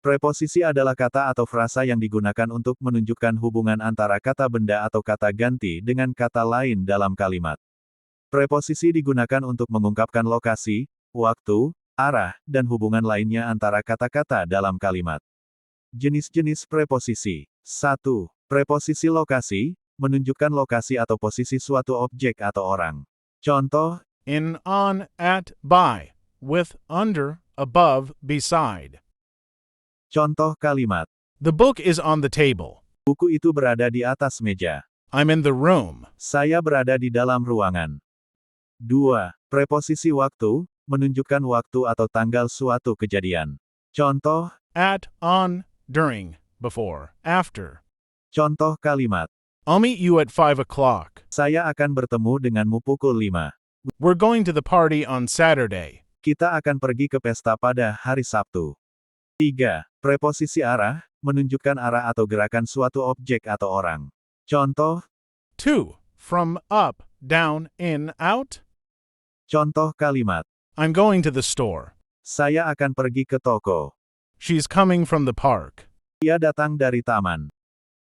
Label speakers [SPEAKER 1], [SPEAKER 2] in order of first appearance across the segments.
[SPEAKER 1] Preposisi adalah kata atau frasa yang digunakan untuk menunjukkan hubungan antara kata benda atau kata ganti dengan kata lain dalam kalimat. Preposisi digunakan untuk mengungkapkan lokasi, waktu, arah, dan hubungan lainnya antara kata-kata dalam kalimat. Jenis-jenis preposisi. 1. Preposisi lokasi, menunjukkan lokasi atau posisi suatu objek atau orang. Contoh,
[SPEAKER 2] In, on, at, by, with, under, above, beside.
[SPEAKER 1] Contoh kalimat.
[SPEAKER 2] The book is on the table.
[SPEAKER 1] Buku itu berada di atas meja.
[SPEAKER 2] I'm in the room.
[SPEAKER 1] Saya berada di dalam ruangan. 2. Preposisi waktu, menunjukkan waktu atau tanggal suatu kejadian. Contoh,
[SPEAKER 2] At, on, during, before, after.
[SPEAKER 1] contoh kalimat.
[SPEAKER 2] I'll meet you at 5 o'clock.
[SPEAKER 1] Saya akan bertemu denganmu pukul 5.
[SPEAKER 2] We're going to the party on Saturday.
[SPEAKER 1] Kita akan pergi ke pesta pada hari Sabtu. 3. Preposisi arah, menunjukkan arah atau gerakan suatu objek atau orang. Contoh,
[SPEAKER 2] 2. From, up, down, in, out.
[SPEAKER 1] contoh kalimat.
[SPEAKER 2] I'm going to the store.
[SPEAKER 1] Saya akan pergi ke toko.
[SPEAKER 2] She's coming from the park.
[SPEAKER 1] Dia datang dari taman.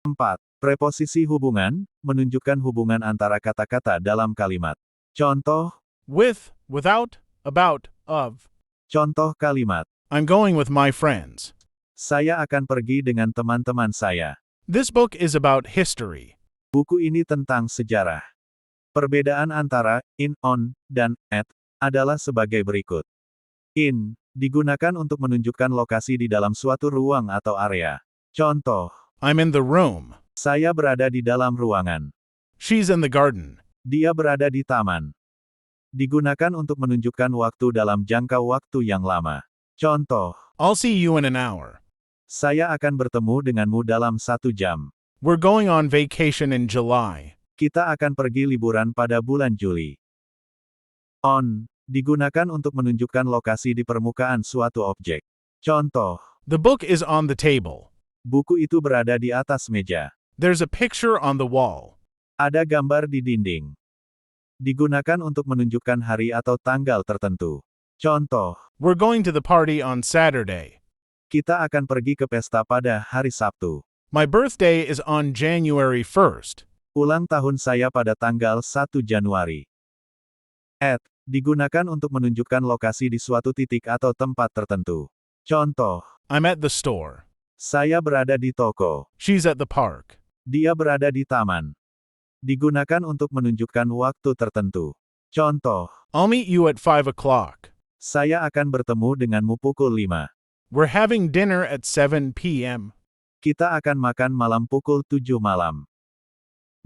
[SPEAKER 1] 4. Preposisi hubungan, menunjukkan hubungan antara kata-kata dalam kalimat. Contoh,
[SPEAKER 2] With, without, about, of.
[SPEAKER 1] contoh kalimat.
[SPEAKER 2] I'm going with my friends.
[SPEAKER 1] Saya akan pergi dengan teman-teman saya.
[SPEAKER 2] This book is about history.
[SPEAKER 1] Buku ini tentang sejarah. Perbedaan antara in, on, dan at adalah sebagai berikut. In digunakan untuk menunjukkan lokasi di dalam suatu ruang atau area. Contoh,
[SPEAKER 2] I'm in the room.
[SPEAKER 1] saya berada di dalam ruangan.
[SPEAKER 2] She's in the garden.
[SPEAKER 1] Dia berada di taman. Digunakan untuk menunjukkan waktu dalam jangka waktu yang lama. Contoh,
[SPEAKER 2] I'll see you in an hour.
[SPEAKER 1] saya akan bertemu denganmu dalam 1 jam.
[SPEAKER 2] We're going on vacation in July.
[SPEAKER 1] Kita akan pergi liburan pada bulan Juli. On digunakan untuk menunjukkan lokasi di permukaan suatu objek. Contoh,
[SPEAKER 2] The book is on the table.
[SPEAKER 1] buku itu berada di atas meja.
[SPEAKER 2] There's a picture on the wall.
[SPEAKER 1] Ada gambar di dinding. Digunakan untuk menunjukkan hari atau tanggal tertentu. Contoh,
[SPEAKER 2] We're going to the party on Saturday.
[SPEAKER 1] kita akan pergi ke pesta pada hari Sabtu.
[SPEAKER 2] My birthday is on January 1st.
[SPEAKER 1] Ulang tahun saya pada tanggal 1 Januari. At digunakan untuk menunjukkan lokasi di suatu titik atau tempat tertentu. Contoh,
[SPEAKER 2] I'm at the store.
[SPEAKER 1] saya berada di toko.
[SPEAKER 2] She's at the park.
[SPEAKER 1] Dia berada di taman. Digunakan untuk menunjukkan waktu tertentu. Contoh,
[SPEAKER 2] I'll meet you at 5 o'clock.
[SPEAKER 1] saya akan bertemu denganmu pukul 5.
[SPEAKER 2] We're having dinner at 7 p.m.
[SPEAKER 1] Kita akan makan malam pukul 7 malam.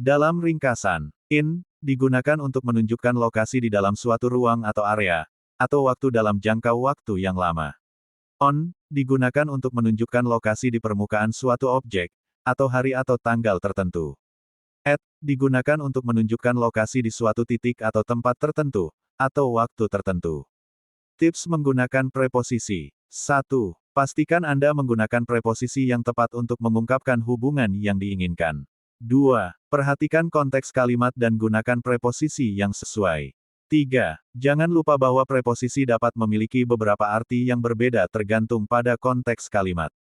[SPEAKER 1] Dalam ringkasan, in digunakan untuk menunjukkan lokasi di dalam suatu ruang atau area, atau waktu dalam jangka waktu yang lama. On digunakan untuk menunjukkan lokasi di permukaan suatu objek, atau hari atau tanggal tertentu. At digunakan untuk menunjukkan lokasi di suatu titik atau tempat tertentu, atau waktu tertentu. Tips menggunakan preposisi. 1. Pastikan Anda menggunakan preposisi yang tepat untuk mengungkapkan hubungan yang diinginkan. 2. Perhatikan konteks kalimat dan gunakan preposisi yang sesuai. 3. Jangan lupa bahwa preposisi dapat memiliki beberapa arti yang berbeda tergantung pada konteks kalimat.